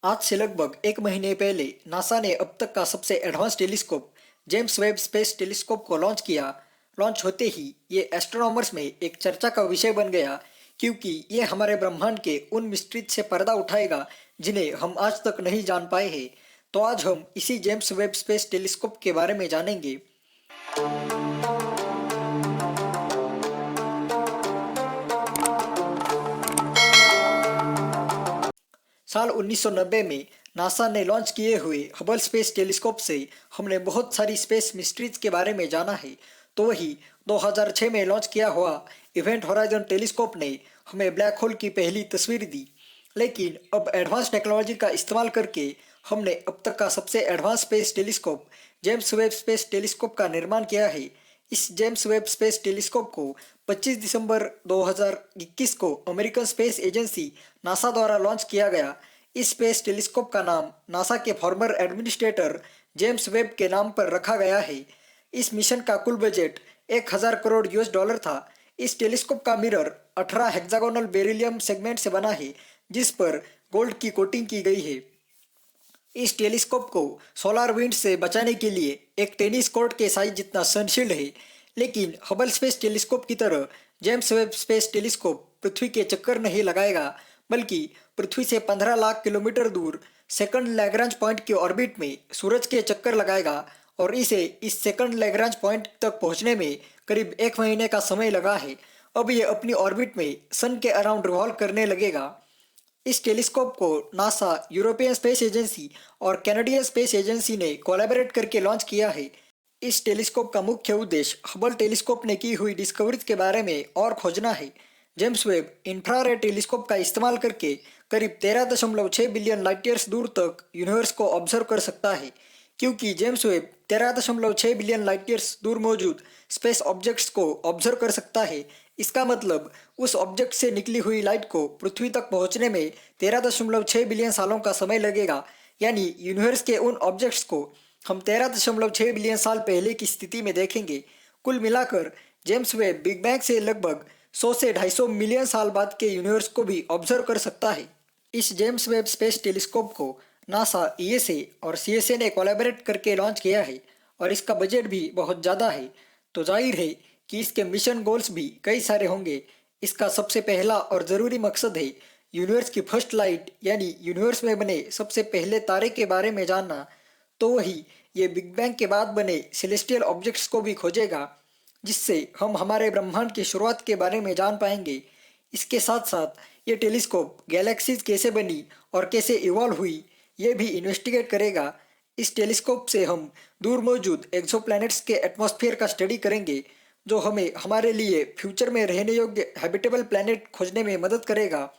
आज से लगभग एक महीने पहले नासा ने अब तक का सबसे advance telescope James Webb space telescope को लॉन्च किया। लॉन्च होते ही ये एस्ट्रोनॉमर्स में एक चर्चा का विषय बन गया, क्योंकि ये हमारे ब्रह्मांड के उन मिस्ट्रीज से पर्दा उठाएगा जिन्हें हम आज तक नहीं जान पाए हैं। तो आज हम इसी जेम्स वेब स्पेस टेलीस्कोप के बारे में जानेंगे। साल 1990 में नासा ने लॉन्च किए हुए हबल स्पेस टेलीस्कोप से हमने बहुत सारी स्पेस मिस्ट्रीज के बारे में जाना है। तो वही 2006 में लॉन्च किया हुआ इवेंट होराइजन टेलीस्कोप ने हमें ब्लैक होल की पहली तस्वीर दी। लेकिन अब एडवांस टेक्नोलॉजी का इस्तेमाल करके हमने अब तक का सबसे advance space telescope James Webb space telescope का निर्माण किया है। इस जेम्स वेब स्पेस टेलीस्कोप को 25 दिसंबर 2021 को अमेरिकन स्पेस एजेंसी नासा द्वारा लॉन्च किया गया। इस स्पेस टेलीस्कोप का नाम नासा के फॉर्मर एडमिनिस्ट्रेटर जेम्स वेब के नाम पर रखा गया है। इस मिशन का कुल बजट 1000 करोड़ यूएस डॉलर था। इस टेलीस्कोप का मिरर 18 हेक्सागोनल बेरिलियम सेगमेंट से बना है, जिस पर गोल्ड की कोटिंग की गई है। इस टेलीस्कोप को सोलर विंड से बचाने के लिए एक टेनिस कोर्ट के साइज जितना सनशील्ड है। लेकिन हबल स्पेस टेलीस्कोप की तरह जेम्स वेब स्पेस टेलीस्कोप पृथ्वी के चक्कर नहीं लगाएगा, बल्कि पृथ्वी से 15 लाख किलोमीटर दूर सेकंड लैग्रांज पॉइंट के ऑर्बिट में सूरज के चक्कर लगाएगा और इसे इस सेकंड लैग्रांज पॉइंट तक पहुंचने में करीब एक महीने का समय लगा है। अब ये अपनी ऑर्बिट में सन के अराउंड रिवॉल्व करने लगेगा। इस टेलीस्कोप को नासा, यूरोपियन स्पेस एजेंसी और कैनेडियन स्पेस एजेंसी ने कोलैबोरेट करके लॉन्च किया है। इस टेलीस्कोप का मुख्य उद्देश्य हबल टेलीस्कोप ने की हुई डिस्कवरीज के बारे में और खोजना है। जेम्स वेब इंफ्रारेड टेलीस्कोप का इस्तेमाल करके करीब 13.6 बिलियन लाइट ईयर्स दूर तक यूनिवर्स को ऑब्जर्व कर सकता है। क्योंकि James Webb 13.6 billion light years दूर मौजूद स्पेस ऑब्जेक्ट्स को ऑब्जर्व कर सकता है, इसका मतलब उस ऑब्जेक्ट से निकली हुई लाइट को पृथ्वी तक पहुंचने में 13.6 बिलियन सालों का समय लगेगा। यानी यूनिवर्स के उन ऑब्जेक्ट्स को हम 13.6 बिलियन साल पहले की स्थिति में देखेंगे। कुल मिलाकर जेम्स वेब बिग बैंग से लगभग 100 से 250 मिलियन साल बाद के यूनिवर्स को भी ऑब्जर्व कर सकता है। इस जेम्स वेब स्पेस टेलीस्कोप को नासा, ईएसए और सीएसए ने कोलैबोरेट करके लॉन्च किया है और इसका बजट भी बहुत ज़्यादा है। तो जाहिर है कि इसके मिशन गोल्स भी कई सारे होंगे। इसका सबसे पहला और ज़रूरी मकसद है यूनिवर्स की फर्स्ट लाइट, यानी यूनिवर्स में बने सबसे पहले तारे के बारे में जानना। तो वही ये बिग बैंग के बाद बने सेलेस्टियल ऑब्जेक्ट्स को भी खोजेगा, जिससे हम हमारे ब्रह्मांड की शुरुआत के बारे में जान पाएंगे। इसके साथ साथ ये टेलीस्कोप गैलेक्सीज कैसे बनी और कैसे इवॉल्व हुई, ये भी इन्वेस्टिगेट करेगा। इस टेलीस्कोप से हम दूर मौजूद एक्सोप्लैनेट्स के एटमॉस्फेयर का स्टडी करेंगे, जो हमें हमारे लिए फ्यूचर में रहने योग्य हैबिटेबल प्लैनेट खोजने में मदद करेगा।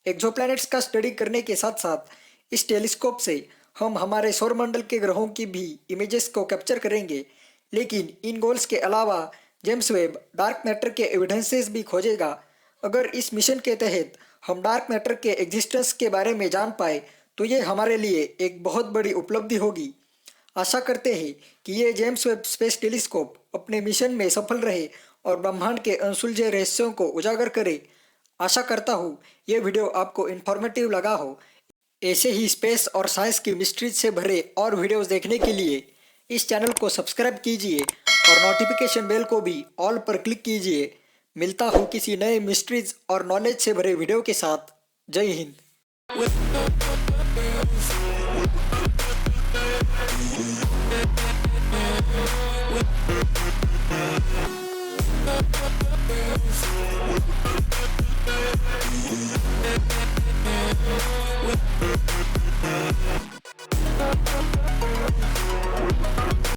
एक्सोप्लैनेट्स का स्टडी करने के साथ साथ इस टेलीस्कोप से हम हमारे सौरमंडल के ग्रहों की भी इमेजेस को कैप्चर करेंगे। लेकिन इन गोल्स के अलावा जेम्स वेब डार्क मैटर के एविडेंसेस भी खोजेगा। अगर इस मिशन के तहत हम डार्क मैटर के एग्जिस्टेंस के बारे में जान पाए तो ये हमारे लिए एक बहुत बड़ी उपलब्धि होगी। आशा करते हैं कि ये जेम्स वेब स्पेस टेलीस्कोप अपने मिशन में सफल रहे और ब्रह्मांड के अनसुलझे रहस्यों को उजागर करे। आशा करता हूँ ये वीडियो आपको इन्फॉर्मेटिव लगा हो। ऐसे ही स्पेस और साइंस की मिस्ट्रीज से भरे और वीडियोस देखने के लिए इस चैनल को सब्सक्राइब कीजिए और नोटिफिकेशन बेल को भी ऑल पर क्लिक कीजिए। मिलता हूँ किसी नए मिस्ट्रीज और नॉलेज से भरे वीडियो के साथ। जय हिंद।